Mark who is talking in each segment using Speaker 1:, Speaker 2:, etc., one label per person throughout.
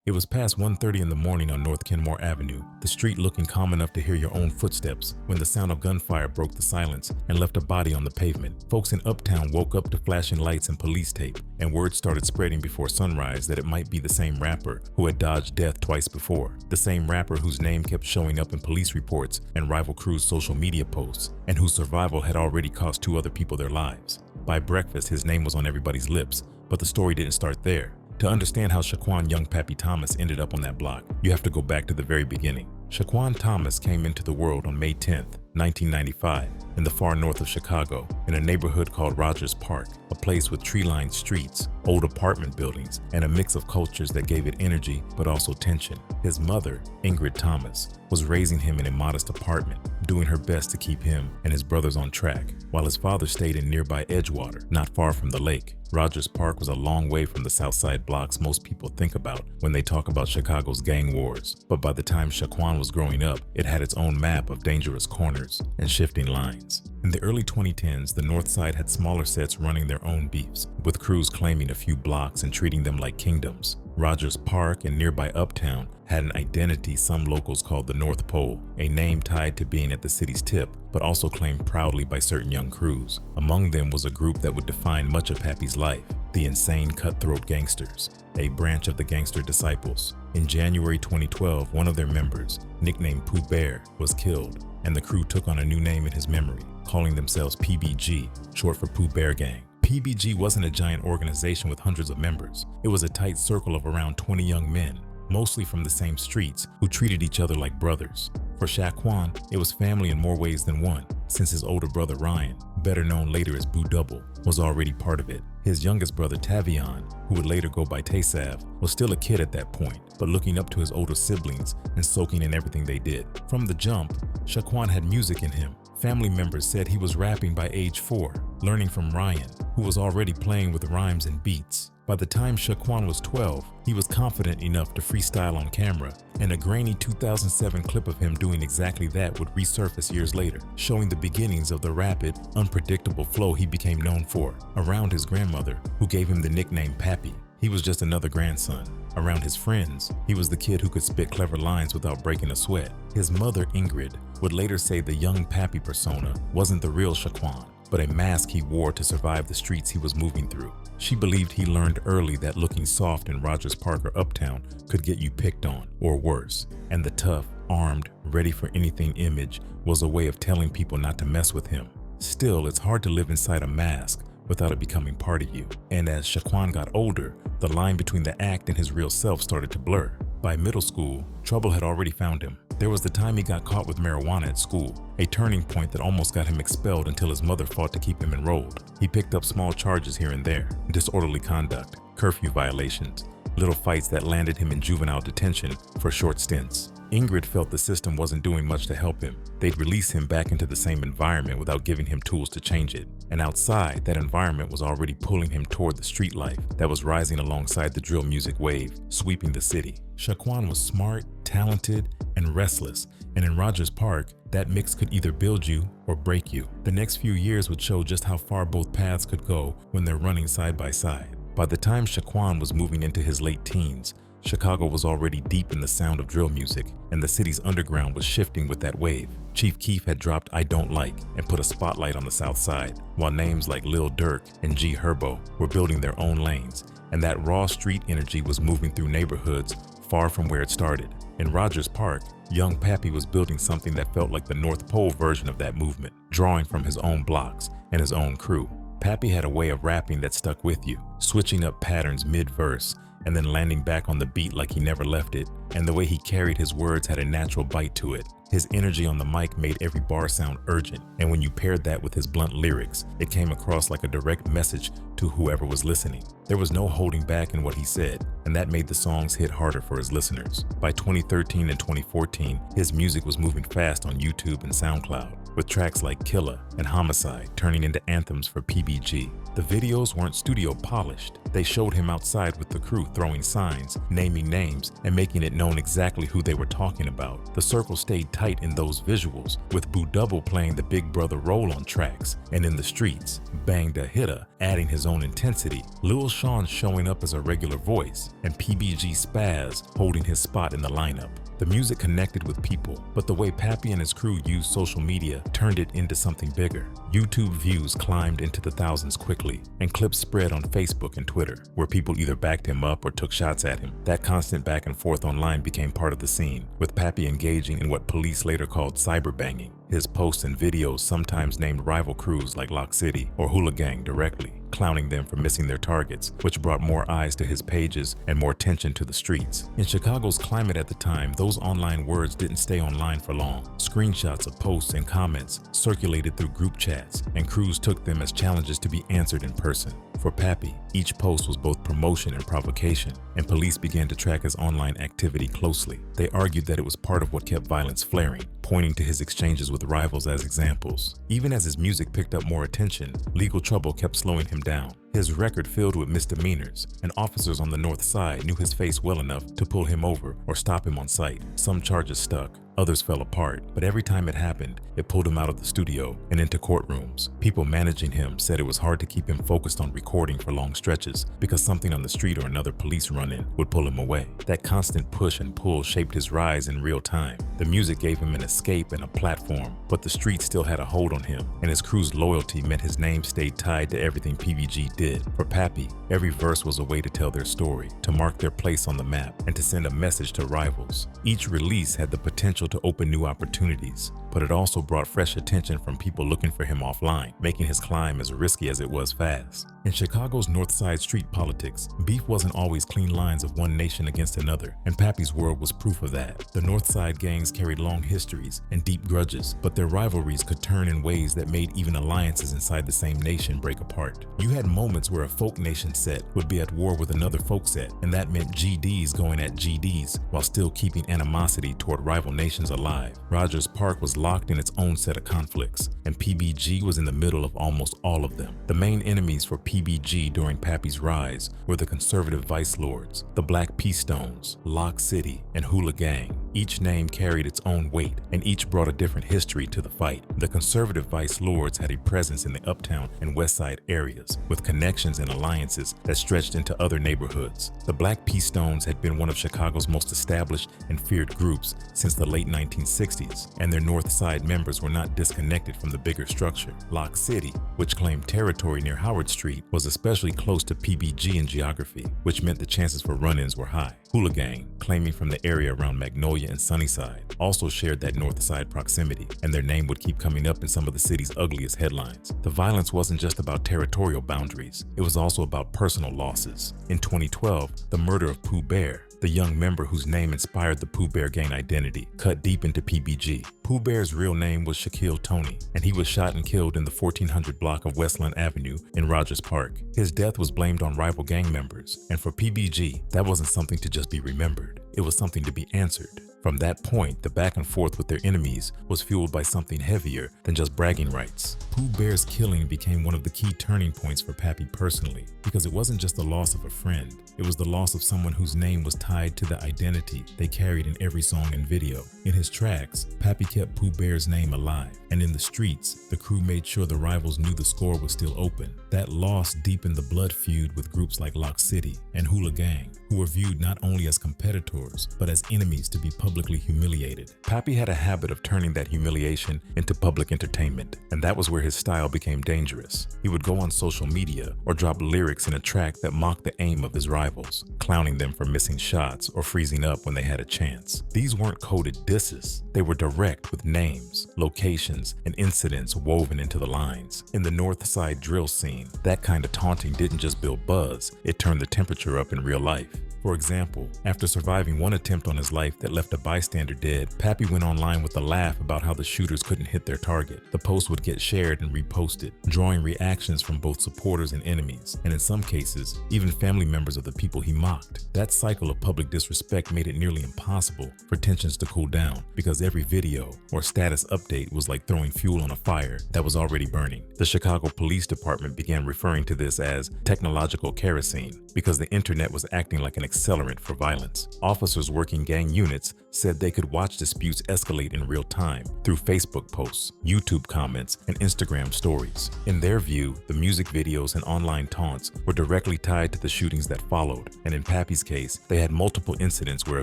Speaker 1: It was past 1:30 in the morning on North Kenmore Avenue, the street looking calm enough to hear your own footsteps, when the sound of gunfire broke the silence and left a body on the pavement. Folks in Uptown woke up to flashing lights and police tape, and word started spreading before sunrise that it might be the same rapper who had dodged death twice before, the same rapper whose name kept showing up in police reports and rival crews' social media posts, and whose survival had already cost 2 other people their lives. By breakfast, his name was on everybody's lips, but the story didn't start there. To understand how Shaquan young Pappy Thomas ended up on that block, you have to go back to the very beginning. Shaquan Thomas came into the world on May 10th, 1995, in the far north of Chicago, in a neighborhood called Rogers Park, a place with tree-lined streets, old apartment buildings, and a mix of cultures that gave it energy but also tension. His mother, Ingrid Thomas, was raising him in a modest apartment, doing her best to keep him and his brothers on track, while his father stayed in nearby Edgewater, not far from the lake. Rogers Park was a long way from the South Side blocks most people think about when they talk about Chicago's gang wars, but by the time Shaquan was growing up, it had its own map of dangerous corners and shifting lines. In the early 2010s, the North Side had smaller sets running their own beefs, with crews claiming a few blocks and treating them like kingdoms. Rogers Park and nearby Uptown had an identity some locals called the North Pole, a name tied to being at the city's tip, but also claimed proudly by certain young crews. Among them was a group that would define much of Pappy's life, the Insane Cutthroat Gangsters, a branch of the Gangster Disciples. In January 2012, one of their members, nicknamed Pooh Bear, was killed, and the crew took on a new name in his memory, calling themselves PBG, short for Pooh Bear Gang. PBG wasn't a giant organization with hundreds of members. It was a tight circle of around 20 young men, mostly from the same streets, who treated each other like brothers. For Shaquan, it was family in more ways than one, since his older brother Ryan, better known later as Boo Double, was already part of it. His youngest brother Tavion, who would later go by Tay-Sav, was still a kid at that point, but looking up to his older siblings and soaking in everything they did. From the jump, Shaquan had music in him. Family members said he was rapping by age 4, learning from Ryan, who was already playing with rhymes and beats. By the time Shaquan was 12, he was confident enough to freestyle on camera, and a grainy 2007 clip of him doing exactly that would resurface years later, showing the beginnings of the rapid, unpredictable flow he became known for. Around his grandmother, who gave him the nickname Pappy, he was just another grandson. Around his friends, he was the kid who could spit clever lines without breaking a sweat. His mother, Ingrid, would later say the young Pappy persona wasn't the real Shaquan, but a mask he wore to survive the streets he was moving through. She believed he learned early that looking soft in Rogers Park or Uptown could get you picked on, or worse, and the tough, armed, ready for anything image was a way of telling people not to mess with him. Still, it's hard to live inside a mask without it becoming part of you. And as Shaquan got older, the line between the act and his real self started to blur. By middle school, trouble had already found him. There was the time he got caught with marijuana at school, a turning point that almost got him expelled until his mother fought to keep him enrolled. He picked up small charges here and there, disorderly conduct, curfew violations, little fights that landed him in juvenile detention for short stints. Ingrid felt the system wasn't doing much to help him. They'd release him back into the same environment without giving him tools to change it. And outside, that environment was already pulling him toward the street life that was rising alongside the drill music wave, sweeping the city. Shaquan was smart, talented, and restless, and in Rogers Park, that mix could either build you or break you. The next few years would show just how far both paths could go when they're running side by side. By the time Shaquan was moving into his late teens, Chicago was already deep in the sound of drill music, and the city's underground was shifting with that wave. Chief Keef had dropped I Don't Like and put a spotlight on the South Side, while names like Lil Durk and G Herbo were building their own lanes, and that raw street energy was moving through neighborhoods far from where it started. In Rogers Park, young Pappy was building something that felt like the North Pole version of that movement, drawing from his own blocks and his own crew. Pappy had a way of rapping that stuck with you, switching up patterns mid-verse, and then landing back on the beat like he never left it, and the way he carried his words had a natural bite to it. His energy on the mic made every bar sound urgent, and when you paired that with his blunt lyrics, it came across like a direct message to whoever was listening. There was no holding back in what he said, and that made the songs hit harder for his listeners. By 2013 and 2014, his music was moving fast on YouTube and SoundCloud, with tracks like Killer and Homicide turning into anthems for PBG. The videos weren't studio polished. They showed him outside with the crew throwing signs, naming names, and making it known exactly who they were talking about. The circle stayed tight in those visuals, with Boo Double playing the big brother role on tracks, and in the streets, Bang Da Hitta adding his own intensity, Lil Sean showing up as a regular voice, and PBG Spaz holding his spot in the lineup. The music connected with people, but the way Pappy and his crew used social media turned it into something bigger. YouTube views climbed into the thousands quickly, and clips spread on Facebook and Twitter, where people either backed him up or took shots at him. That constant back and forth online became part of the scene, with Pappy engaging in what police later called cyberbanging. His posts and videos sometimes named rival crews like Lock City or Hula Gang directly, clowning them for missing their targets, which brought more eyes to his pages and more attention to the streets. In Chicago's climate at the time, those online words didn't stay online for long. Screenshots of posts and comments circulated through group chats, and crews took them as challenges to be answered in person. For Pappy, each post was both promotion and provocation, and police began to track his online activity closely. They argued that it was part of what kept violence flaring, pointing to his exchanges with rivals as examples. Even as his music picked up more attention, legal trouble kept slowing him down. His record filled with misdemeanors, and officers on the north side knew his face well enough to pull him over or stop him on sight. Some charges stuck, others fell apart, but every time it happened, it pulled him out of the studio and into courtrooms. People managing him said it was hard to keep him focused on recording for long stretches because something on the street or another police run-in would pull him away. That constant push and pull shaped his rise in real time. The music gave him an escape and a platform, but the street still had a hold on him, and his crew's loyalty meant his name stayed tied to everything PBG did. For Pappy, every verse was a way to tell their story, to mark their place on the map, and to send a message to rivals. Each release had the potential to open new opportunities, but it also brought fresh attention from people looking for him offline, making his climb as risky as it was fast. In Chicago's North Side street politics, beef wasn't always clean lines of one nation against another, and Pappy's world was proof of that. The North Side gangs carried long histories and deep grudges, but their rivalries could turn in ways that made even alliances inside the same nation break apart. You had moments where a folk nation set would be at war with another folk set, and that meant GDs going at GDs while still keeping animosity toward rival nations alive. Rogers Park was locked in its own set of conflicts, and PBG was in the middle of almost all of them. The main enemies for PBG during Pappy's rise were the conservative vice lords, the Black Peace Stones, Lock City, and Hula Gang. Each name carried its own weight, and each brought a different history to the fight. The conservative vice lords had a presence in the Uptown and West Side areas, with connections and alliances that stretched into other neighborhoods. The Black Peace Stones had been one of Chicago's most established and feared groups since the late 1960s, and their North Side members were not disconnected from the bigger structure. Lock City, which claimed territory near Howard Street, was especially close to PBG in geography, which meant the chances for run-ins were high. Hula Gang, claiming from the area around Magnolia and Sunnyside, also shared that North Side proximity, and their name would keep coming up in some of the city's ugliest headlines. The violence wasn't just about territorial boundaries, it was also about personal losses. In 2012, the murder of Pooh Bear, the young member whose name inspired the Pooh Bear gang identity, cut deep into PBG. Pooh Bear's real name was Shaquan Thomas, and he was shot and killed in the 1400 block of Westland Avenue in Rogers Park. His death was blamed on rival gang members, and for PBG, that wasn't something to just be remembered. It was something to be answered. From that point, the back and forth with their enemies was fueled by something heavier than just bragging rights. Pooh Bear's killing became one of the key turning points for Pappy personally, because it wasn't just the loss of a friend, it was the loss of someone whose name was tied to the identity they carried in every song and video. In his tracks, Pappy kept Pooh Bear's name alive, and in the streets, the crew made sure the rivals knew the score was still open. That loss deepened the blood feud with groups like Lock City and Hula Gang, who were viewed not only as competitors, but as enemies to be publicly humiliated. Pappy had a habit of turning that humiliation into public entertainment, and that was where his style became dangerous. He would go on social media or drop lyrics in a track that mocked the aim of his rivals, clowning them for missing shots or freezing up when they had a chance. These weren't coded disses, they were direct with names, locations, and incidents woven into the lines. In the North Side drill scene, that kind of taunting didn't just build buzz, it turned the temperature up in real life. For example, after surviving one attempt on his life that left a bystander dead, Pappy went online with a laugh about how the shooters couldn't hit their target. The post would get shared and reposted, drawing reactions from both supporters and enemies, and in some cases, even family members of the people he mocked. That cycle of public disrespect made it nearly impossible for tensions to cool down, because every video or status update was like throwing fuel on a fire that was already burning. The Chicago Police Department began referring to this as technological kerosene, because the internet was acting like an accelerant for violence. Officers working gang units said they could watch disputes escalate in real time through Facebook posts, YouTube comments, and Instagram stories. In their view, the music videos and online taunts were directly tied to the shootings that followed, and in Pappy's case, they had multiple incidents where a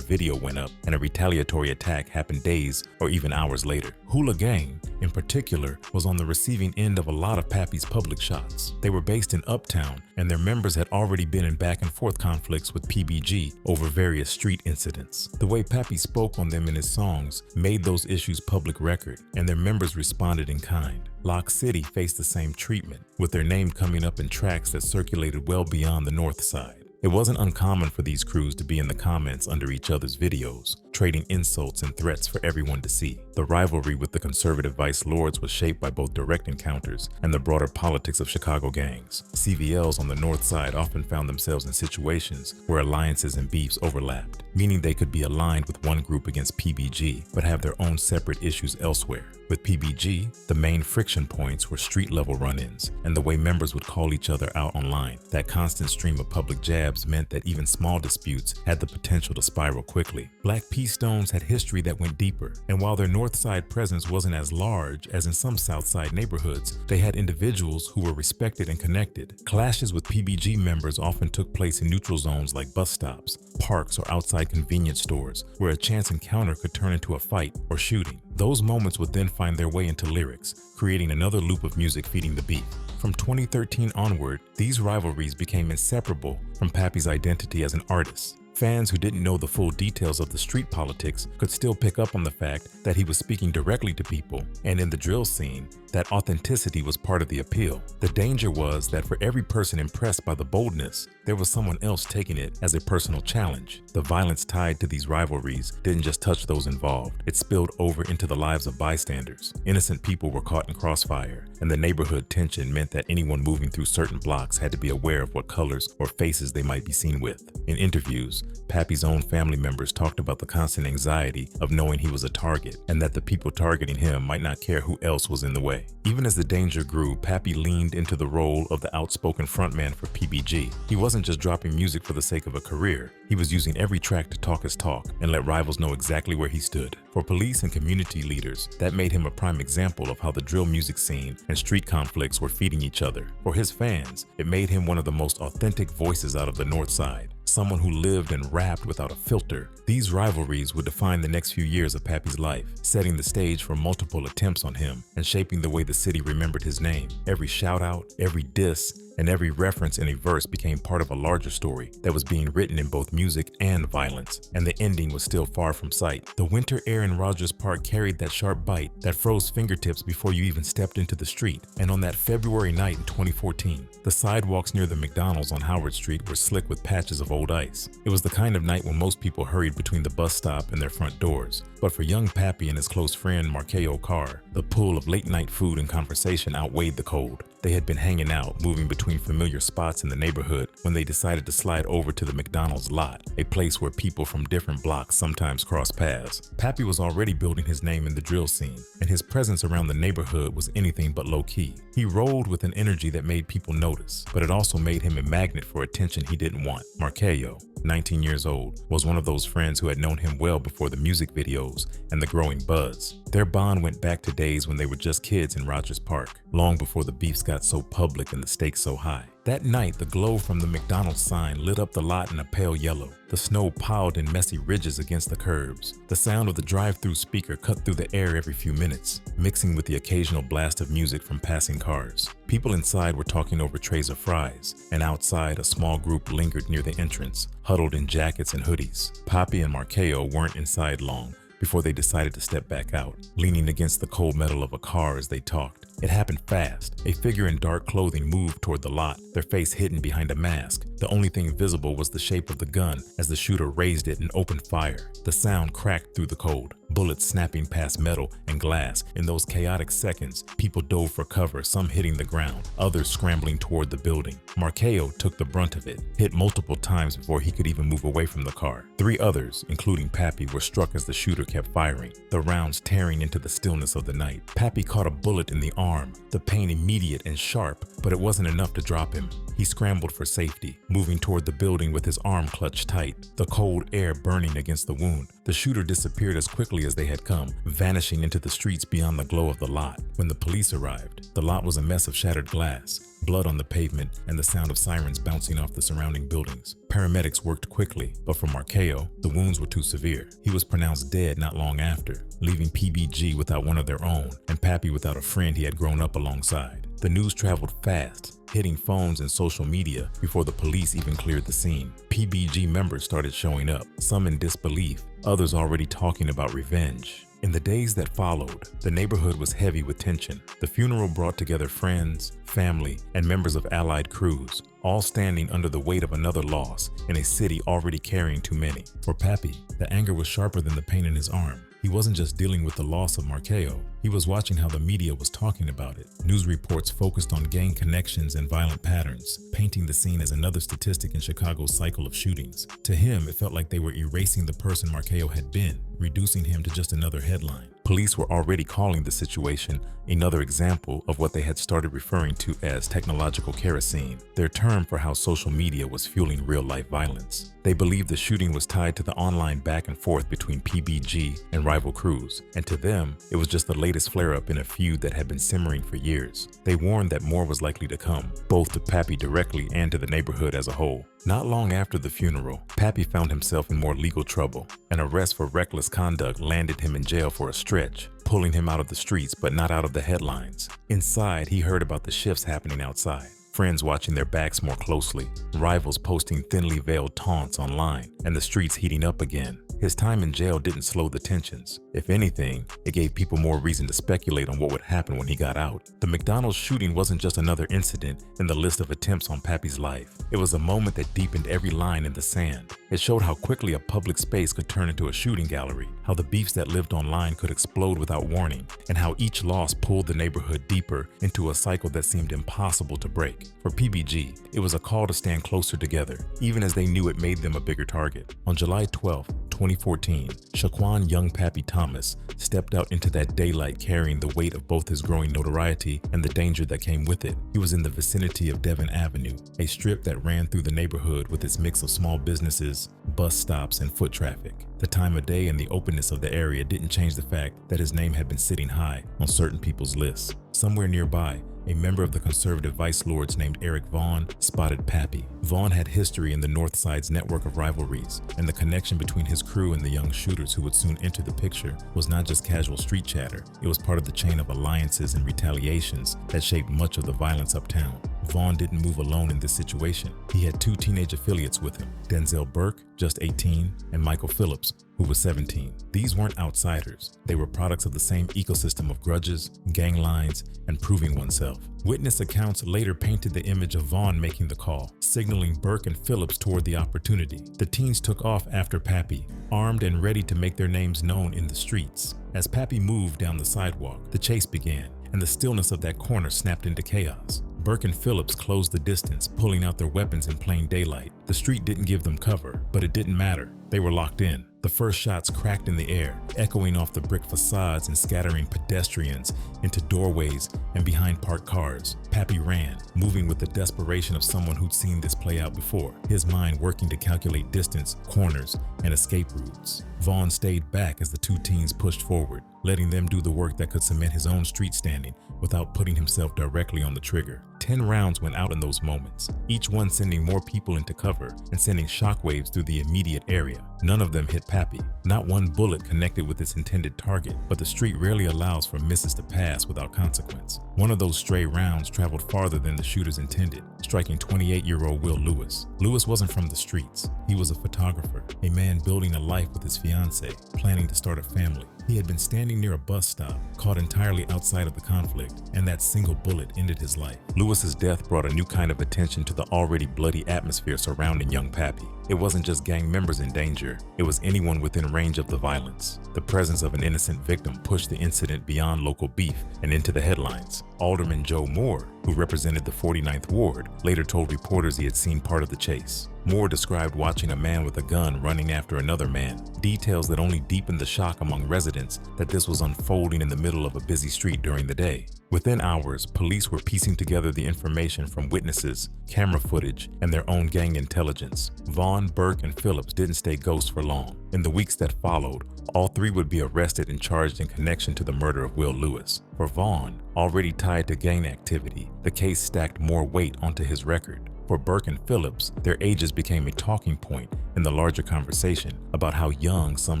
Speaker 1: video went up and a retaliatory attack happened days or even hours later. Hula Gang, in particular, was on the receiving end of a lot of Pappy's public shots. They were based in Uptown, and their members had already been in back-and-forth conflicts with PBG over various street incidents. The way Pappy spoke on them in his songs made those issues public record, and their members responded in kind. Lock City faced the same treatment, with their name coming up in tracks that circulated well beyond the North Side. It wasn't uncommon for these crews to be in the comments under each other's videos, trading insults and threats for everyone to see. The rivalry with the conservative vice lords was shaped by both direct encounters and the broader politics of Chicago gangs. CVLs on the North Side often found themselves in situations where alliances and beefs overlapped, meaning they could be aligned with one group against PBG, but have their own separate issues elsewhere. With PBG, the main friction points were street-level run-ins and the way members would call each other out online. That constant stream of public jabs meant that even small disputes had the potential to spiral quickly. Black P Stones had history that went deeper, and while their North Side presence wasn't as large as in some South Side neighborhoods, they had individuals who were respected and connected. Clashes with PBG members often took place in neutral zones like bus stops, parks, or outside convenience stores, where a chance encounter could turn into a fight or shooting. Those moments would then find their way into lyrics, creating another loop of music feeding the beat. From 2013 onward, these rivalries became inseparable from Pappy's identity as an artist. Fans who didn't know the full details of the street politics could still pick up on the fact that he was speaking directly to people, and in the drill scene, that authenticity was part of the appeal. The danger was that for every person impressed by the boldness, there was someone else taking it as a personal challenge. The violence tied to these rivalries didn't just touch those involved, it spilled over into the lives of bystanders. Innocent people were caught in crossfire, and the neighborhood tension meant that anyone moving through certain blocks had to be aware of what colors or faces they might be seen with. In interviews, Pappy's own family members talked about the constant anxiety of knowing he was a target, and that the people targeting him might not care who else was in the way. Even as the danger grew, Pappy leaned into the role of the outspoken frontman for PBG. He wasn't just dropping music for the sake of a career, he was using every track to talk his talk and let rivals know exactly where he stood. For police and community leaders, that made him a prime example of how the drill music scene and street conflicts were feeding each other. For his fans, it made him one of the most authentic voices out of the North Side. Someone who lived and rapped without a filter. These rivalries would define the next few years of Pappy's life, setting the stage for multiple attempts on him and shaping the way the city remembered his name. Every shout out, every diss, and every reference in a verse became part of a larger story that was being written in both music and violence, and the ending was still far from sight. The winter air in Rogers Park carried that sharp bite that froze fingertips before you even stepped into the street, and on that February night in 2014, the sidewalks near the McDonald's on Howard Street were slick with patches of old ice. It was the kind of night when most people hurried between the bus stop and their front doors, but for young Pappy and his close friend Markeo Carr, the pull of late-night food and conversation outweighed the cold. They had been hanging out, moving between familiar spots in the neighborhood when they decided to slide over to the McDonald's lot, a place where people from different blocks sometimes cross paths. Pappy was already building his name in the drill scene, and his presence around the neighborhood was anything but low-key. He rolled with an energy that made people notice, but it also made him a magnet for attention he didn't want. Markeo, 19 years old, was one of those friends who had known him well before the music videos and the growing buzz. Their bond went back to days when they were just kids in Rogers Park, long before the beefs got so public and the stakes so high. That night, the glow from the McDonald's sign lit up the lot in a pale yellow. The snow piled in messy ridges against the curbs. The sound of the drive-through speaker cut through the air every few minutes, mixing with the occasional blast of music from passing cars. People inside were talking over trays of fries, and outside a small group lingered near the entrance, huddled in jackets and hoodies. Pappy and Markeo weren't inside long, before they decided to step back out, leaning against the cold metal of a car as they talked. It happened fast. A figure in dark clothing moved toward the lot, their face hidden behind a mask. The only thing visible was the shape of the gun as the shooter raised it and opened fire. The sound cracked through the cold, bullets snapping past metal and glass. In those chaotic seconds, people dove for cover, some hitting the ground, others scrambling toward the building. Markeo took the brunt of it, hit multiple times before he could even move away from the car. 3 others, including Pappy, were struck as the shooter kept firing, the rounds tearing into the stillness of the night. Pappy caught a bullet in the arm, the pain immediate and sharp, but it wasn't enough to drop him. He scrambled for safety, moving toward the building with his arm clutched tight, the cold air burning against the wound. The shooter disappeared as quickly as they had come, vanishing into the streets beyond the glow of the lot. When the police arrived, the lot was a mess of shattered glass, blood on the pavement, and the sound of sirens bouncing off the surrounding buildings. Paramedics worked quickly, but for Markeo, the wounds were too severe. He was pronounced dead not long after, leaving PBG without one of their own, and Pappy without a friend he had grown up alongside. The news traveled fast, hitting phones and social media before the police even cleared the scene. PBG members started showing up, some in disbelief, others already talking about revenge. In the days that followed, the neighborhood was heavy with tension. The funeral brought together friends, family, and members of allied crews, all standing under the weight of another loss in a city already carrying too many. For Pappy, the anger was sharper than the pain in his arm. He wasn't just dealing with the loss of Markeo, he was watching how the media was talking about it. News reports focused on gang connections and violent patterns, painting the scene as another statistic in Chicago's cycle of shootings. To him, it felt like they were erasing the person Markeo had been, reducing him to just another headline. Police were already calling the situation another example of what they had started referring to as technological kerosene, their term for how social media was fueling real-life violence. They believed the shooting was tied to the online back and forth between PBG and rival crews, and to them, it was just the latest flare-up in a feud that had been simmering for years. They warned that more was likely to come, both to Pappy directly and to the neighborhood as a whole. Not long after the funeral, Pappy found himself in more legal trouble. An arrest for reckless conduct landed him in jail for a stretch, pulling him out of the streets but not out of the headlines. Inside, he heard about the shifts happening outside, friends watching their backs more closely, rivals posting thinly veiled taunts online, and the streets heating up again. His time in jail didn't slow the tensions. If anything, it gave people more reason to speculate on what would happen when he got out. The McDonald shooting wasn't just another incident in the list of attempts on Pappy's life. It was a moment that deepened every line in the sand. It showed how quickly a public space could turn into a shooting gallery, how the beefs that lived online could explode without warning, and how each loss pulled the neighborhood deeper into a cycle that seemed impossible to break. For PBG, it was a call to stand closer together, even as they knew it made them a bigger target. On July 12, 2014, Shaquan "Young Pappy" Thomas stepped out into that daylight carrying the weight of both his growing notoriety and the danger that came with it. He was in the vicinity of Devon Avenue, a strip that ran through the neighborhood with its mix of small businesses, bus stops, and foot traffic. The time of day and the openness of the area didn't change the fact that his name had been sitting high on certain people's lists. Somewhere nearby, a member of the conservative vice lords named Eric Vaughn spotted Pappy. Vaughn had history in the North Side's network of rivalries, and the connection between his crew and the young shooters who would soon enter the picture was not just casual street chatter. It was part of the chain of alliances and retaliations that shaped much of the violence uptown. Vaughn didn't move alone in this situation. He had 2 teenage affiliates with him, Denzel Burke, just 18, and Michael Phillips, who was 17. These weren't outsiders. They were products of the same ecosystem of grudges, gang lines, and proving oneself. Witness accounts later painted the image of Vaughn making the call, signaling Burke and Phillips toward the opportunity. The teens took off after Pappy, armed and ready to make their names known in the streets. As Pappy moved down the sidewalk, the chase began, and the stillness of that corner snapped into chaos. Burke and Phillips closed the distance, pulling out their weapons in plain daylight. The street didn't give them cover, but it didn't matter. They were locked in. The first shots cracked in the air, echoing off the brick facades and scattering pedestrians into doorways and behind parked cars. Pappy ran, moving with the desperation of someone who'd seen this play out before, his mind working to calculate distance, corners, and escape routes. Vaughn stayed back as the 2 teens pushed forward, letting them do the work that could cement his own street standing without putting himself directly on the trigger. 10 rounds went out in those moments, each one sending more people into cover and sending shockwaves through the immediate area. None of them hit Pappy. Not one bullet connected with its intended target, but the street rarely allows for misses to pass without consequence. One of those stray rounds traveled farther than the shooters intended, striking 28-year-old Will Lewis. Lewis wasn't from the streets. He was a photographer, a man building a life with his fiancée, planning to start a family. He had been standing near a bus stop, caught entirely outside of the conflict, and that single bullet ended his life. Lewis's death brought a new kind of attention to the already bloody atmosphere surrounding young Pappy. It wasn't just gang members in danger, it was anyone within range of the violence. The presence of an innocent victim pushed the incident beyond local beef and into the headlines. Alderman Joe Moore, who represented the 49th Ward, later told reporters he had seen part of the chase. Moore described watching a man with a gun running after another man, details that only deepened the shock among residents that this was unfolding in the middle of a busy street during the day. Within hours, police were piecing together the information from witnesses, camera footage, and their own gang intelligence. Vaughn, Burke, and Phillips didn't stay ghosts for long. In the weeks that followed, all three would be arrested and charged in connection to the murder of Will Lewis. For Vaughn, already tied to gang activity, the case stacked more weight onto his record. For Burke and Phillips, their ages became a talking point in the larger conversation about how young some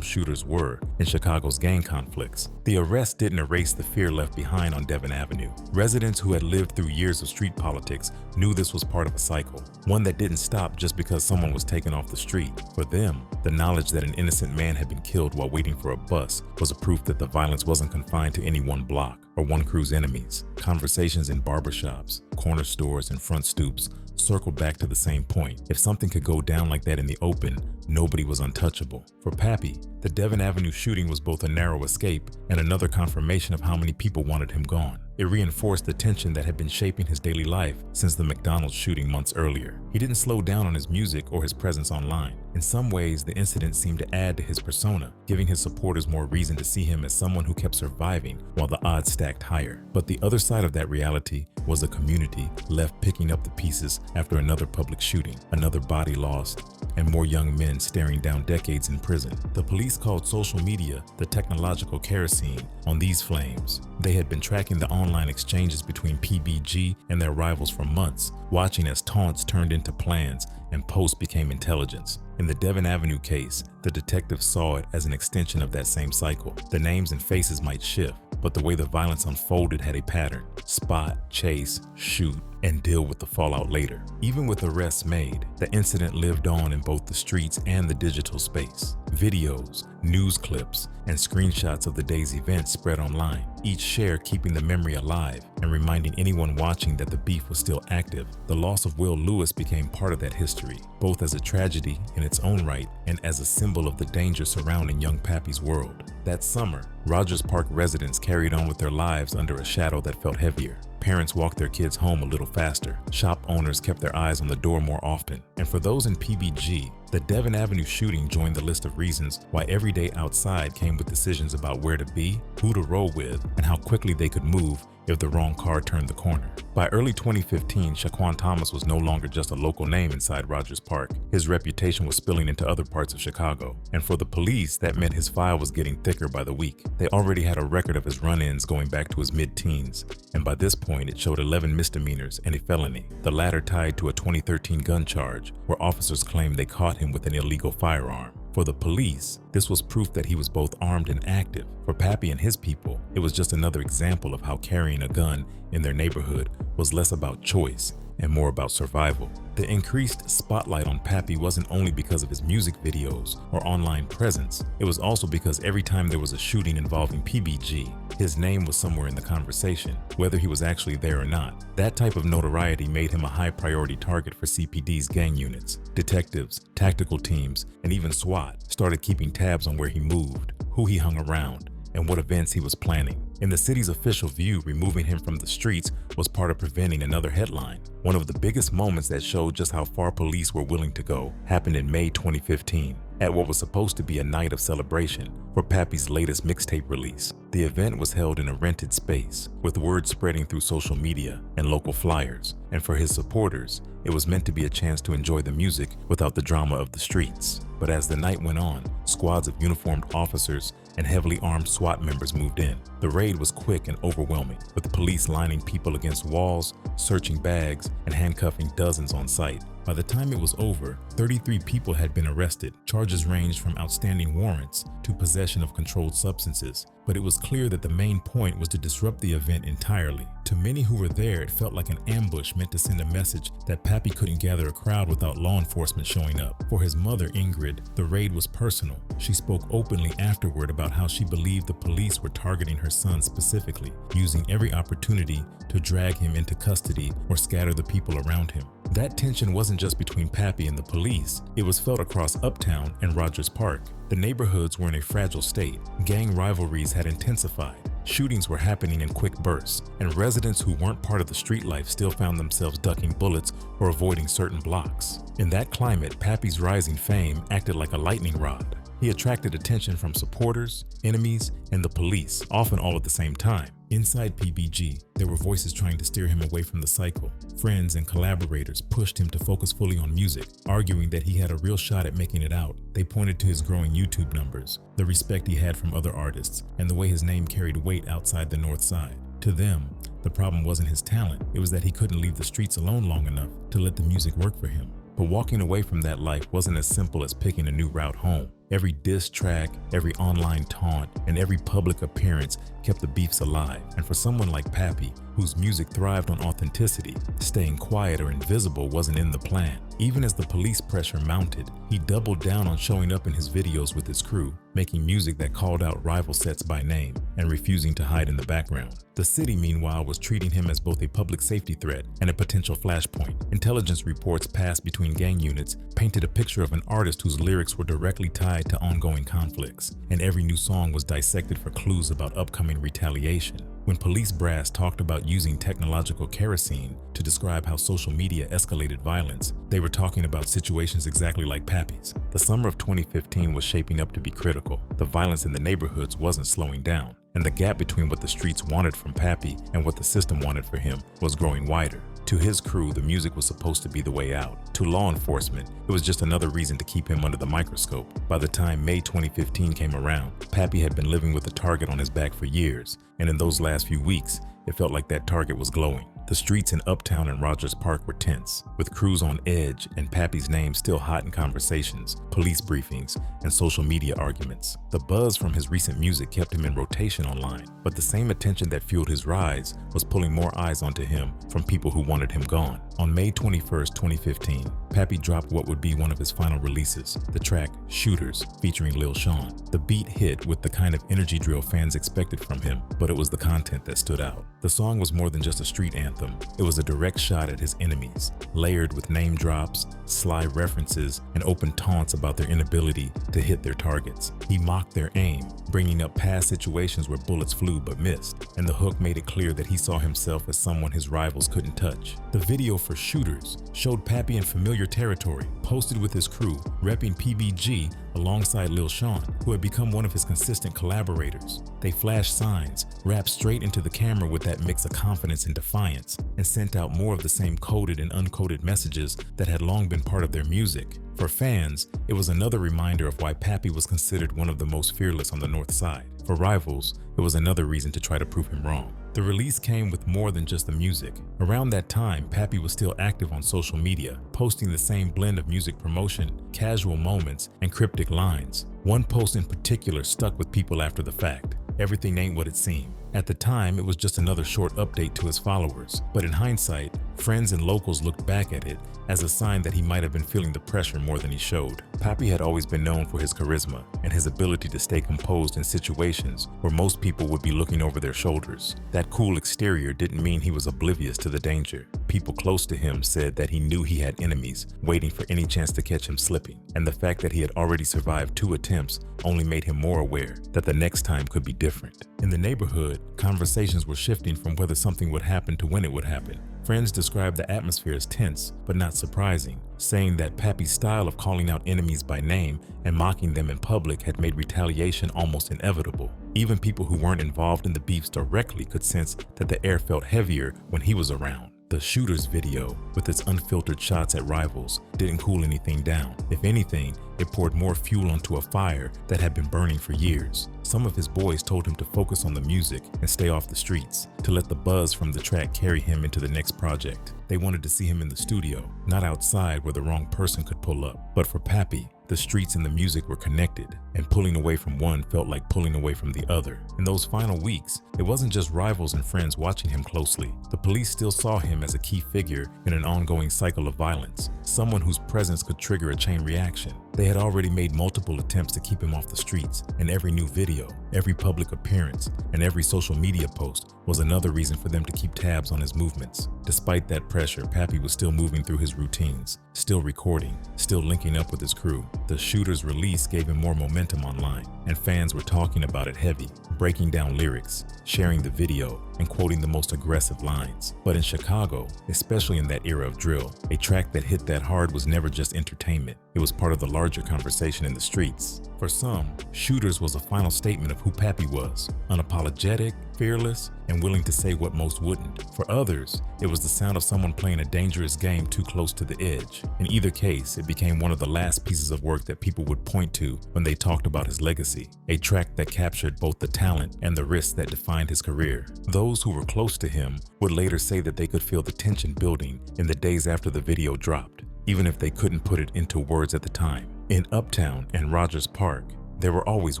Speaker 1: shooters were in Chicago's gang conflicts. The arrest didn't erase the fear left behind on Devon Avenue. Residents who had lived through years of street politics knew this was part of a cycle, one that didn't stop just because someone was taken off the street. For them, the knowledge that an innocent man had been killed while waiting for a bus was a proof that the violence wasn't confined to any one block or one crew's enemies. Conversations in barbershops, corner stores, and front stoops circled back to the same point. If something could go down like that in the open, nobody was untouchable. For Pappy, the Devon Avenue shooting was both a narrow escape and another confirmation of how many people wanted him gone. It reinforced the tension that had been shaping his daily life since the McDonald shooting months earlier. He didn't slow down on his music or his presence online. In some ways, the incident seemed to add to his persona, giving his supporters more reason to see him as someone who kept surviving while the odds stacked higher. But the other side of that reality was a community left picking up the pieces after another public shooting, another body lost, and more young men staring down decades in prison. The police called social media the technological kerosene on these flames. They had been tracking the online exchanges between PBG and their rivals for months, watching as taunts turned into plans and posts became intelligence. In the Devon Avenue case, the detectives saw it as an extension of that same cycle. The names and faces might shift, but the way the violence unfolded had a pattern: spot, chase, shoot, and deal with the fallout later. Even with arrests made, the incident lived on in both the streets and the digital space. Videos, news clips, and screenshots of the day's events spread online, each share keeping the memory alive and reminding anyone watching that the beef was still active. The loss of Will Lewis became part of that history, both as a tragedy in its own right and as a symbol of the danger surrounding young Pappy's world. That summer, Rogers Park residents carried on with their lives under a shadow that felt heavier. Parents walked their kids home a little faster. Shop owners kept their eyes on the door more often. And for those in PBG, the Devon Avenue shooting joined the list of reasons why every day outside came with decisions about where to be, who to roll with, and how quickly they could move if the wrong car turned the corner. By early 2015, Shaquan Thomas was no longer just a local name inside Rogers Park. His reputation was spilling into other parts of Chicago. And for the police, that meant his file was getting thicker by the week. They already had a record of his run-ins going back to his mid-teens. And by this point, it showed 11 misdemeanors and a felony, the latter tied to a 2013 gun charge, where officers claimed they caught him with an illegal firearm. For the police, this was proof that he was both armed and active. For Pappy and his people, it was just another example of how carrying a gun in their neighborhood was less about choice and more about survival. The increased spotlight on Pappy wasn't only because of his music videos or online presence, it was also because every time there was a shooting involving PBG, his name was somewhere in the conversation, whether he was actually there or not. That type of notoriety made him a high priority target for CPD's gang units. Detectives, tactical teams, and even SWAT started keeping tabs on where he moved, who he hung around, and what events he was planning. In the city's official view, removing him from the streets was part of preventing another headline. One of the biggest moments that showed just how far police were willing to go happened in May 2015, at what was supposed to be a night of celebration for Pappy's latest mixtape release. The event was held in a rented space, with word spreading through social media and local flyers. And for his supporters, it was meant to be a chance to enjoy the music without the drama of the streets. But as the night went on, squads of uniformed officers and heavily armed SWAT members moved in. The raid was quick and overwhelming, with police lining people against walls, searching bags, and handcuffing dozens on site. By the time it was over, 33 people had been arrested. Charges ranged from outstanding warrants to possession of controlled substances, but it was clear that the main point was to disrupt the event entirely. To many who were there, it felt like an ambush meant to send a message that Pappy couldn't gather a crowd without law enforcement showing up. For his mother, Ingrid, the raid was personal. She spoke openly afterward about how she believed the police were targeting her son specifically, using every opportunity to drag him into custody or scatter the people around him. That tension wasn't just between Pappy and the police, it was felt across Uptown and Rogers Park. The neighborhoods were in a fragile state. Gang rivalries had intensified. Shootings were happening in quick bursts, and residents who weren't part of the street life still found themselves ducking bullets or avoiding certain blocks. In that climate, Pappy's rising fame acted like a lightning rod. He attracted attention from supporters, enemies, and the police, often all at the same time. Inside PBG, there were voices trying to steer him away from the cycle. Friends and collaborators pushed him to focus fully on music, arguing that he had a real shot at making it out. They pointed to his growing YouTube numbers, the respect he had from other artists, and the way his name carried weight outside the North Side. To them, the problem wasn't his talent, it was that he couldn't leave the streets alone long enough to let the music work for him. But walking away from that life wasn't as simple as picking a new route home. Every diss track, every online taunt, and every public appearance kept the beefs alive. And for someone like Pappy, whose music thrived on authenticity, staying quiet or invisible wasn't in the plan. Even as the police pressure mounted, he doubled down on showing up in his videos with his crew, making music that called out rival sets by name and refusing to hide in the background. The city, meanwhile, was treating him as both a public safety threat and a potential flashpoint. Intelligence reports passed between gang units painted a picture of an artist whose lyrics were directly tied to ongoing conflicts, and every new song was dissected for clues about upcoming retaliation. When police brass talked about using technological kerosene to describe how social media escalated violence, they were talking about situations exactly like Pappy's. The summer of 2015 was shaping up to be critical. The violence in the neighborhoods wasn't slowing down, and the gap between what the streets wanted from Pappy and what the system wanted for him was growing wider. To his crew, the music was supposed to be the way out. To law enforcement, it was just another reason to keep him under the microscope. By the time May 2015 came around, Pappy had been living with a target on his back for years, and in those last few weeks, it felt like that target was glowing. The streets in Uptown and Rogers Park were tense, with crews on edge and Pappy's name still hot in conversations, police briefings, and social media arguments. The buzz from his recent music kept him in rotation online, but the same attention that fueled his rise was pulling more eyes onto him from people who wanted him gone. On May 21st, 2015, Pappy dropped what would be one of his final releases, the track Shooters, featuring Lil Sean. The beat hit with the kind of energy drill fans expected from him, but it was the content that stood out. The song was more than just a street anthem. It was a direct shot at his enemies, layered with name drops, sly references, and open taunts about their inability to hit their targets. He mocked their aim, bringing up past situations where bullets flew but missed, and the hook made it clear that he saw himself as someone his rivals couldn't touch. The video for Shooters showed Pappy in familiar territory, posted with his crew, repping PBG alongside Lil Sean, who had become one of his consistent collaborators. They flashed signs, rapped straight into the camera with that mix of confidence and defiance, and sent out more of the same coded and uncoded messages that had long been part of their music. For fans, it was another reminder of why Pappy was considered one of the most fearless on the North Side. For rivals, it was another reason to try to prove him wrong. The release came with more than just the music. Around that time, Pappy was still active on social media, posting the same blend of music promotion, casual moments, and cryptic lines. One post in particular stuck with people after the fact. Everything ain't what it seemed. At the time, it was just another short update to his followers, but in hindsight, friends and locals looked back at it as a sign that he might have been feeling the pressure more than he showed. Pappy had always been known for his charisma and his ability to stay composed in situations where most people would be looking over their shoulders. That cool exterior didn't mean he was oblivious to the danger. People close to him said that he knew he had enemies waiting for any chance to catch him slipping, and the fact that he had already survived 2 attempts only made him more aware that the next time could be different. In the neighborhood, conversations were shifting from whether something would happen to when it would happen. Friends described the atmosphere as tense, but not surprising, saying that Pappy's style of calling out enemies by name and mocking them in public had made retaliation almost inevitable. Even people who weren't involved in the beefs directly could sense that the air felt heavier when he was around. The shooter's video, with its unfiltered shots at rivals, didn't cool anything down. If anything, it poured more fuel onto a fire that had been burning for years. Some of his boys told him to focus on the music and stay off the streets, to let the buzz from the track carry him into the next project. They wanted to see him in the studio, not outside where the wrong person could pull up. But for Pappy, the streets and the music were connected, and pulling away from one felt like pulling away from the other. In those final weeks, it wasn't just rivals and friends watching him closely. The police still saw him as a key figure in an ongoing cycle of violence, someone whose presence could trigger a chain reaction. They had already made multiple attempts to keep him off the streets, and every new video, every public appearance, and every social media post was another reason for them to keep tabs on his movements. Despite that pressure, Pappy was still moving through his routines, still recording, still linking up with his crew. The shooter's release gave him more momentum online, and fans were talking about it heavy, breaking down lyrics, sharing the video, and quoting the most aggressive lines. But in Chicago, especially in that era of drill, a track that hit that hard was never just entertainment. It was part of the larger conversation in the streets. For some, Shooters was a final statement of who Pappy was, unapologetic, fearless, and willing to say what most wouldn't. For others, it was the sound of someone playing a dangerous game too close to the edge. In either case, it became one of the last pieces of work that people would point to when they talked about his legacy, a track that captured both the talent and the risks that defined his career. Those who were close to him would later say that they could feel the tension building in the days after the video dropped, even if they couldn't put it into words at the time. In Uptown and Rogers Park, there were always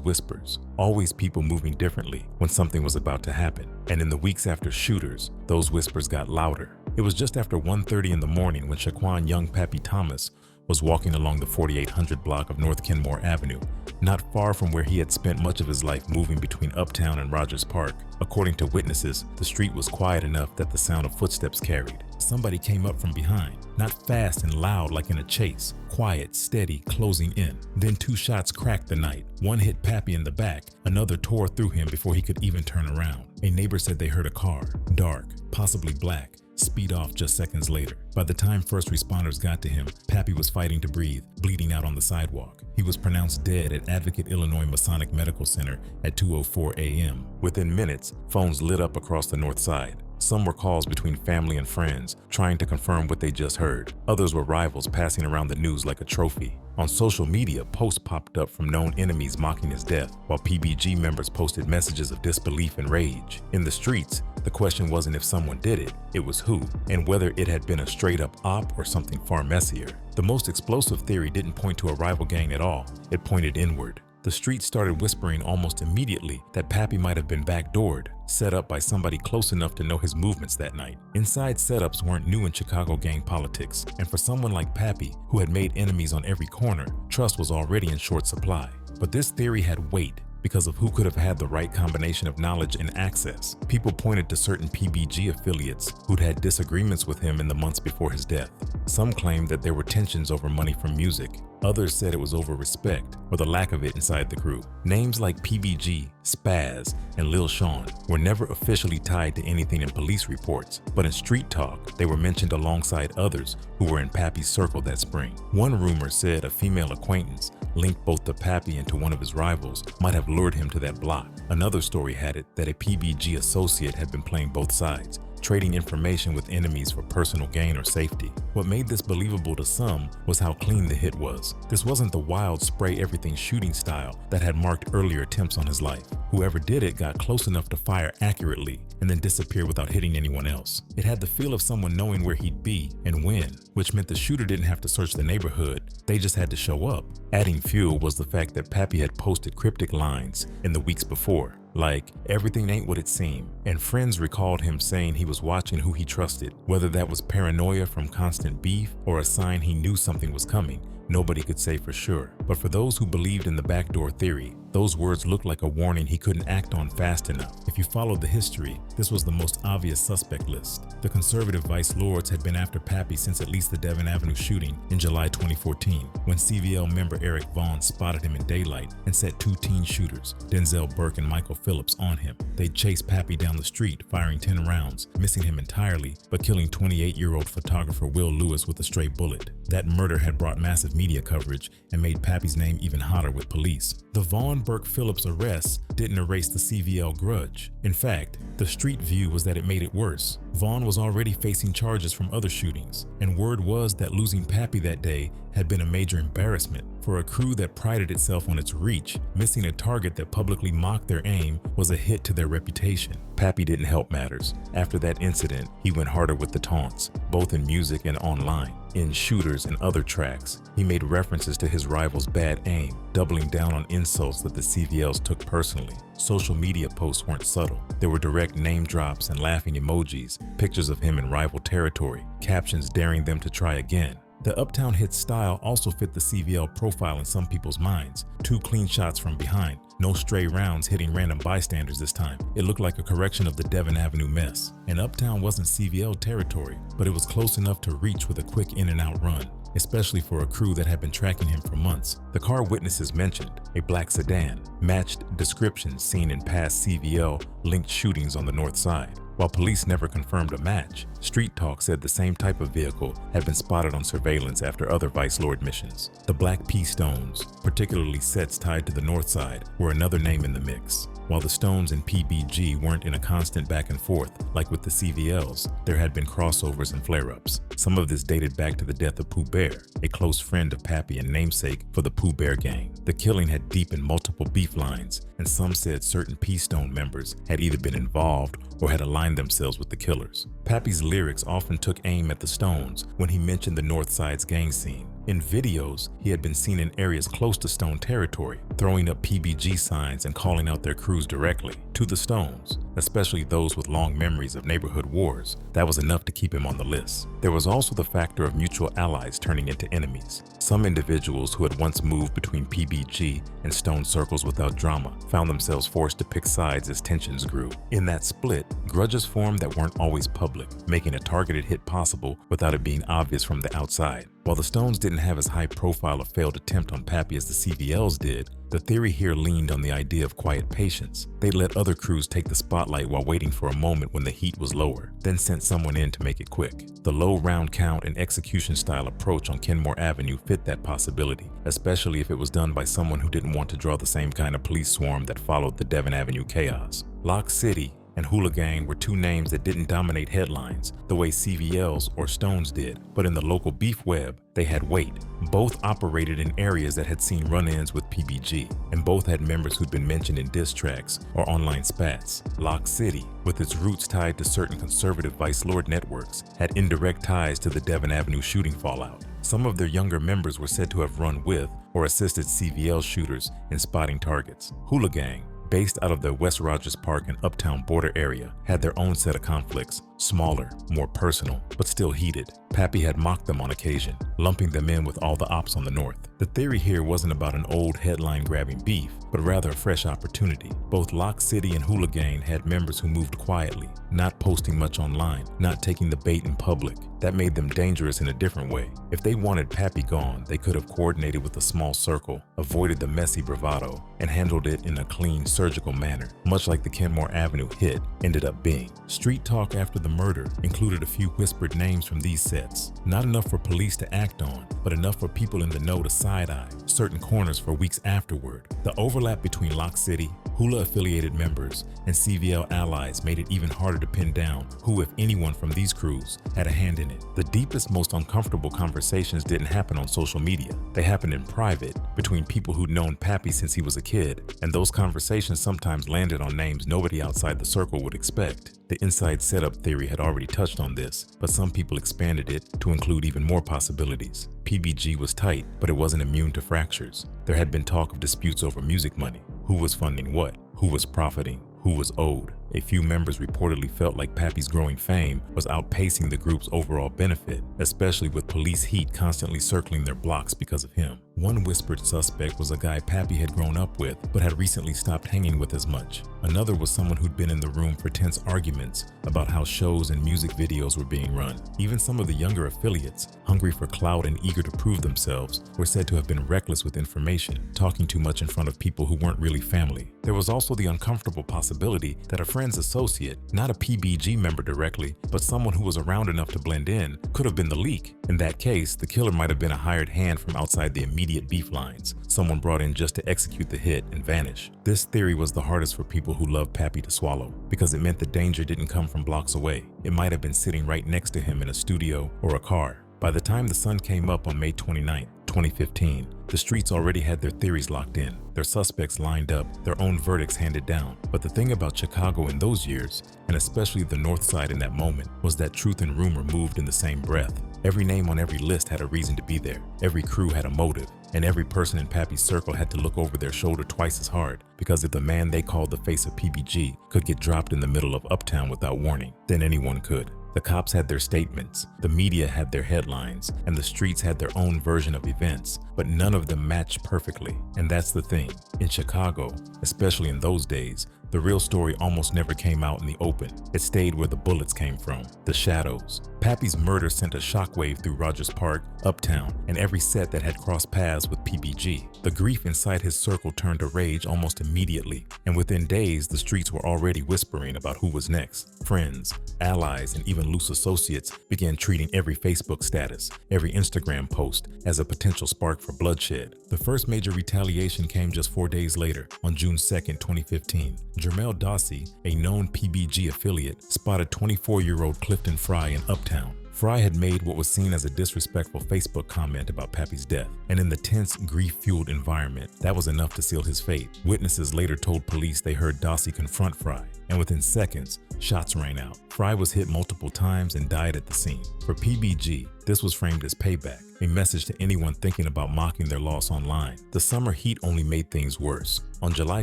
Speaker 1: whispers, always people moving differently when something was about to happen. And in the weeks after Shooters, those whispers got louder. It was just after 1:30 in the morning when Shaquan young Pappy Thomas was walking along the 4800 block of North Kenmore Avenue, not far from where he had spent much of his life moving between Uptown and Rogers Park. According to witnesses, the street was quiet enough that the sound of footsteps carried. Somebody came up from behind, not fast and loud like in a chase, quiet, steady, closing in. Then two shots cracked the night. One hit Pappy in the back, another tore through him before he could even turn around. A neighbor said they heard a car, dark, possibly black, speed off just seconds later. By the time first responders got to him, Pappy was fighting to breathe, bleeding out on the sidewalk. He was pronounced dead at Advocate Illinois Masonic Medical Center at 2:04 a.m. Within minutes, phones lit up across the north side. Some were calls between family and friends, trying to confirm what they just heard. Others were rivals passing around the news like a trophy. On social media, posts popped up from known enemies mocking his death, while PBG members posted messages of disbelief and rage. In the streets, the question wasn't if someone did it, it was who, and whether it had been a straight-up op or something far messier. The most explosive theory didn't point to a rival gang at all, it pointed inward. The streets started whispering almost immediately that Pappy might have been backdoored, set up by somebody close enough to know his movements that night. Inside setups weren't new in Chicago gang politics, and for someone like Pappy, who had made enemies on every corner, trust was already in short supply. But this theory had weight because of who could have had the right combination of knowledge and access. People pointed to certain PBG affiliates who'd had disagreements with him in the months before his death. Some claimed that there were tensions over money from music. Others said it was over respect or the lack of it inside the crew. Names like PBG, Spaz, and Lil Sean were never officially tied to anything in police reports, but in street talk, they were mentioned alongside others who were in Pappy's circle that spring. One rumor said a female acquaintance linked both to Pappy and to one of his rivals might have lured him to that block. Another story had it that a PBG associate had been playing both sides, trading information with enemies for personal gain or safety. What made this believable to some was how clean the hit was. This wasn't the wild spray everything shooting style that had marked earlier attempts on his life. Whoever did it got close enough to fire accurately and then disappear without hitting anyone else. It had the feel of someone knowing where he'd be and when, which meant the shooter didn't have to search the neighborhood, they just had to show up. Adding fuel was the fact that Pappy had posted cryptic lines in the weeks before, like, "Everything ain't what it seemed," and friends recalled him saying he was watching who he trusted. Whether that was paranoia from constant beef or a sign he knew something was coming, nobody could say for sure. But for those who believed in the backdoor theory, those words looked like a warning he couldn't act on fast enough. If you followed the history, this was the most obvious suspect list. The conservative vice lords had been after Pappy since at least the Devon Avenue shooting in July 2014, when CVL member Eric Vaughn spotted him in daylight and set two teen shooters, Denzel Burke and Michael Phillips, on him. They'd chased Pappy down the street, firing 10 rounds, missing him entirely, but killing 28-year-old photographer Will Lewis with a stray bullet. That murder had brought massive media coverage and made Pappy's name even hotter with police. The Vaughn Burke Phillips arrests didn't erase the CVL grudge. In fact, the street view was that it made it worse. Vaughn was already facing charges from other shootings, and word was that losing Pappy that day had been a major embarrassment. For a crew that prided itself on its reach, missing a target that publicly mocked their aim was a hit to their reputation. Pappy didn't help matters. After that incident, he went harder with the taunts, both in music and online. In Shooters and other tracks, he made references to his rival's bad aim, doubling down on insults that the CVLs took personally. Social media posts weren't subtle. There were direct name drops and laughing emojis, pictures of him in rival territory, captions daring them to try again. The Uptown Hits style also fit the CVL profile in some people's minds. 2 clean shots from behind, no stray rounds hitting random bystanders this time. It looked like a correction of the Devon Avenue mess. And Uptown wasn't CVL territory, but it was close enough to reach with a quick in-and-out run, especially for a crew that had been tracking him for months. The car witnesses mentioned, a black sedan, matched descriptions seen in past CVL-linked shootings on the north side. While police never confirmed a match, Street Talk said the same type of vehicle had been spotted on surveillance after other Vice Lord missions. The Black P Stones, particularly sets tied to the north side, were another name in the mix. While the Stones and PBG weren't in a constant back and forth like with the CVLs, there had been crossovers and flare-ups. Some of this dated back to the death of Pooh Bear, a close friend of Pappy and namesake for the Pooh Bear gang. The killing had deepened multiple beef lines, and some said certain P Stone members had either been involved or had aligned themselves with the killers. Pappy's lyrics often took aim at the Stones when he mentioned the North Side's gang scene. In videos, he had been seen in areas close to Stone territory, throwing up PBG signs and calling out their crews directly to the Stones, especially those with long memories of neighborhood wars. That was enough to keep him on the list. There was also the factor of mutual allies turning into enemies. Some individuals who had once moved between PBG and Stone circles without drama found themselves forced to pick sides as tensions grew. In that split, grudges formed that weren't always public, making a targeted hit possible without it being obvious from the outside. While the Stones didn't have as high profile a failed attempt on Pappy as the CVLs did, the theory here leaned on the idea of quiet patience. They'd let other crews take the spotlight while waiting for a moment when the heat was lower, then sent someone in to make it quick. The low round count and execution style approach on Kenmore Avenue fit that possibility, especially if it was done by someone who didn't want to draw the same kind of police swarm that followed the Devon Avenue chaos. Lock City and Hula Gang were 2 names that didn't dominate headlines the way CVLs or Stones did, but in the local beef web, they had weight. Both operated in areas that had seen run-ins with PBG, and both had members who'd been mentioned in diss tracks or online spats. Lock City, with its roots tied to certain conservative Vice Lord networks, had indirect ties to the Devon Avenue shooting fallout. Some of their younger members were said to have run with or assisted CVL shooters in spotting targets. Hula Gang, based out of the West Rogers Park and Uptown border area, had their own set of conflicts, smaller, more personal, but still heated. Pappy had mocked them on occasion, lumping them in with all the ops on the north. The theory here wasn't about an old headline-grabbing beef, but rather a fresh opportunity. Both Lock City and Hula Gang had members who moved quietly, not posting much online, not taking the bait in public. That made them dangerous in a different way. If they wanted Pappy gone, they could have coordinated with a small circle, avoided the messy bravado, and handled it in a clean, surgical manner, much like the Kenmore Avenue hit ended up being. Street talk after the murder included a few whispered names from these sets. Not enough for police to act on, but enough for people in the know to side-eye certain corners for weeks afterward. The overlap between Lock City, Hula-affiliated members, and CVL allies made it even harder to pin down who, if anyone from these crews, had a hand in it. The deepest, most uncomfortable conversations didn't happen on social media. They happened in private, between people who'd known Pappy since he was a kid, and those conversations sometimes landed on names nobody outside the circle would expect. The inside setup theory had already touched on this, but some people expanded it to include even more possibilities. PBG was tight, but it wasn't immune to fractures. There had been talk of disputes over music money. Who was funding what? Who was profiting? Who was owed? A few members reportedly felt like Pappy's growing fame was outpacing the group's overall benefit, especially with police heat constantly circling their blocks because of him. One whispered suspect was a guy Pappy had grown up with, but had recently stopped hanging with as much. Another was someone who'd been in the room for tense arguments about how shows and music videos were being run. Even some of the younger affiliates, hungry for clout and eager to prove themselves, were said to have been reckless with information, talking too much in front of people who weren't really family. There was also the uncomfortable possibility that a friend's associate, not a PBG member directly, but someone who was around enough to blend in, could have been the leak. In that case, the killer might have been a hired hand from outside the immediate beef lines, someone brought in just to execute the hit and vanish. This theory was the hardest for people who loved Pappy to swallow, because it meant the danger didn't come from blocks away. It might have been sitting right next to him in a studio or a car. By the time the sun came up on May 29, 2015, the streets already had their theories locked in, their suspects lined up, their own verdicts handed down. But the thing about Chicago in those years, and especially the North Side in that moment, was that truth and rumor moved in the same breath. Every name on every list had a reason to be there, every crew had a motive, and every person in Pappy's circle had to look over their shoulder twice as hard, because if the man they called the face of PBG could get dropped in the middle of Uptown without warning, then anyone could. The cops had their statements, the media had their headlines, and the streets had their own version of events, but none of them matched perfectly. And that's the thing. In Chicago, especially in those days, the real story almost never came out in the open. It stayed where the bullets came from, the shadows. Pappy's murder sent a shockwave through Rogers Park, Uptown, and every set that had crossed paths with PBG. The grief inside his circle turned to rage almost immediately, and within days, the streets were already whispering about who was next. Friends, allies, and even loose associates began treating every Facebook status, every Instagram post, as a potential spark for bloodshed. The first major retaliation came just 4 days later, on June 2nd, 2015. Jermel Dossie, a known PBG affiliate, spotted 24-year-old Clifton Fry in Uptown. Fry had made what was seen as a disrespectful Facebook comment about Pappy's death, and in the tense, grief-fueled environment, that was enough to seal his fate. Witnesses later told police they heard Dossie confront Fry, and within seconds, shots rang out. Fry was hit multiple times and died at the scene. For PBG, this was framed as payback, a message to anyone thinking about mocking their loss online. The summer heat only made things worse. On July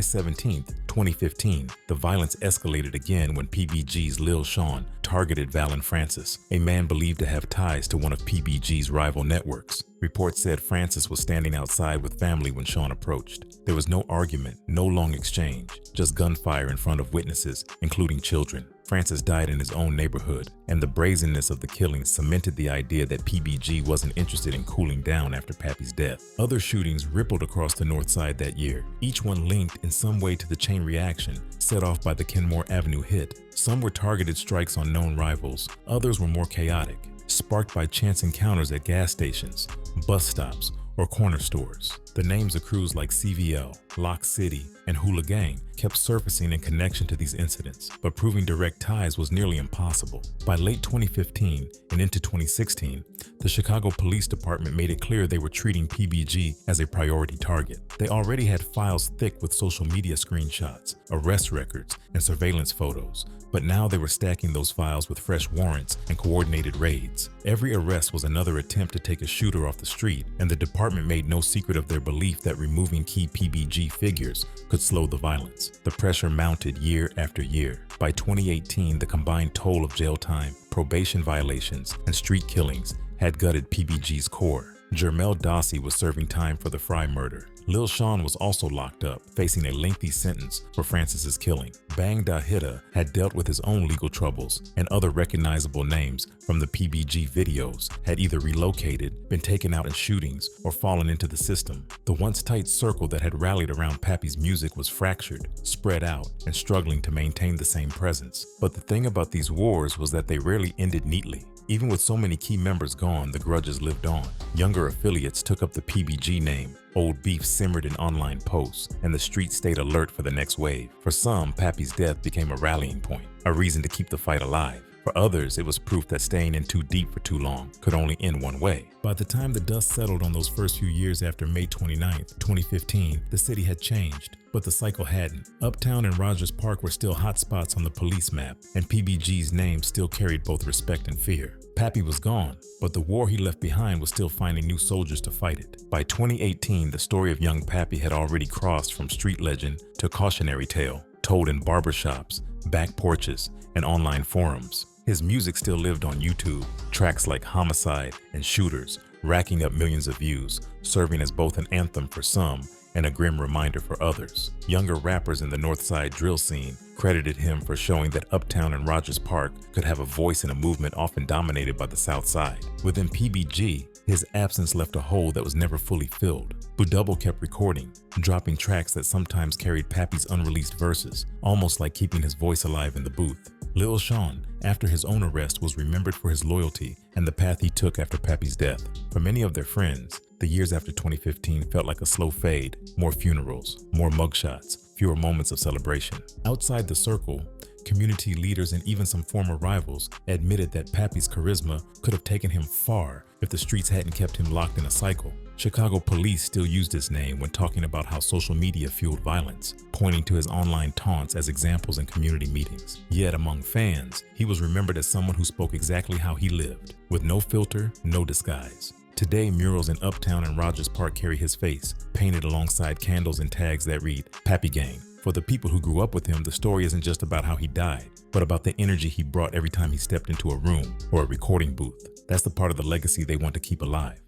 Speaker 1: 17, 2015, the violence escalated again when PBG's Lil Sean targeted Valen Francis, a man believed to have ties to one of PBG's rival networks. Reports said Francis was standing outside with family when Sean approached. There was no argument, no long exchange, just gunfire in front of witnesses, including children. Francis died in his own neighborhood, and the brazenness of the killing cemented the idea that PBG wasn't interested in cooling down after Pappy's death. Other shootings rippled across the North Side that year, each one linked in some way to the chain reaction set off by the Kenmore Avenue hit. Some were targeted strikes on known rivals, others were more chaotic, sparked by chance encounters at gas stations, bus stops, or corner stores. The names of crews like CVL, Lock City, and Hula Gang kept surfacing in connection to these incidents, but proving direct ties was nearly impossible. By late 2015 and into 2016, the Chicago Police Department made it clear they were treating PBG as a priority target. They already had files thick with social media screenshots, arrest records, and surveillance photos, but now they were stacking those files with fresh warrants and coordinated raids. Every arrest was another attempt to take a shooter off the street, and the department made no secret of their belief that removing key PBG figures could slow the violence. The pressure mounted year after year. By 2018, the combined toll of jail time, probation violations, and street killings had gutted PBG's core. Jermel Dossie was serving time for the Fry murder. Lil Sean was also locked up, facing a lengthy sentence for Francis's killing. Bang Dahida had dealt with his own legal troubles, and other recognizable names from the PBG videos had either relocated, been taken out in shootings, or fallen into the system. The once tight circle that had rallied around Pappy's music was fractured, spread out, and struggling to maintain the same presence. But the thing about these wars was that they rarely ended neatly. Even with so many key members gone, the grudges lived on. Younger affiliates took up the PBG name. Old beef simmered in online posts, and the streets stayed alert for the next wave. For some, Pappy's death became a rallying point, a reason to keep the fight alive. For others, it was proof that staying in too deep for too long could only end one way. By the time the dust settled on those first few years after May 29, 2015, the city had changed, but the cycle hadn't. Uptown and Rogers Park were still hot spots on the police map, and PBG's name still carried both respect and fear. Pappy was gone, but the war he left behind was still finding new soldiers to fight it. By 2018, the story of young Pappy had already crossed from street legend to cautionary tale, told in barbershops, back porches, and online forums. His music still lived on YouTube, tracks like Homicide and Shooters, racking up millions of views, serving as both an anthem for some and a grim reminder for others. Younger rappers in the Northside drill scene credited him for showing that Uptown and Rogers Park could have a voice in a movement often dominated by the South Side. Within PBG, his absence left a hole that was never fully filled. Budubble kept recording, dropping tracks that sometimes carried Pappy's unreleased verses, almost like keeping his voice alive in the booth. Lil Sean, after his own arrest, was remembered for his loyalty and the path he took after Pappy's death. For many of their friends, the years after 2015 felt like a slow fade, more funerals, more mugshots, fewer moments of celebration. Outside the circle, community leaders and even some former rivals admitted that Pappy's charisma could have taken him far if the streets hadn't kept him locked in a cycle. Chicago police still used his name when talking about how social media fueled violence, pointing to his online taunts as examples in community meetings. Yet among fans, he was remembered as someone who spoke exactly how he lived, with no filter, no disguise. Today, murals in Uptown and Rogers Park carry his face, painted alongside candles and tags that read, Pappy Gang. For the people who grew up with him, the story isn't just about how he died, but about the energy he brought every time he stepped into a room or a recording booth. That's the part of the legacy they want to keep alive.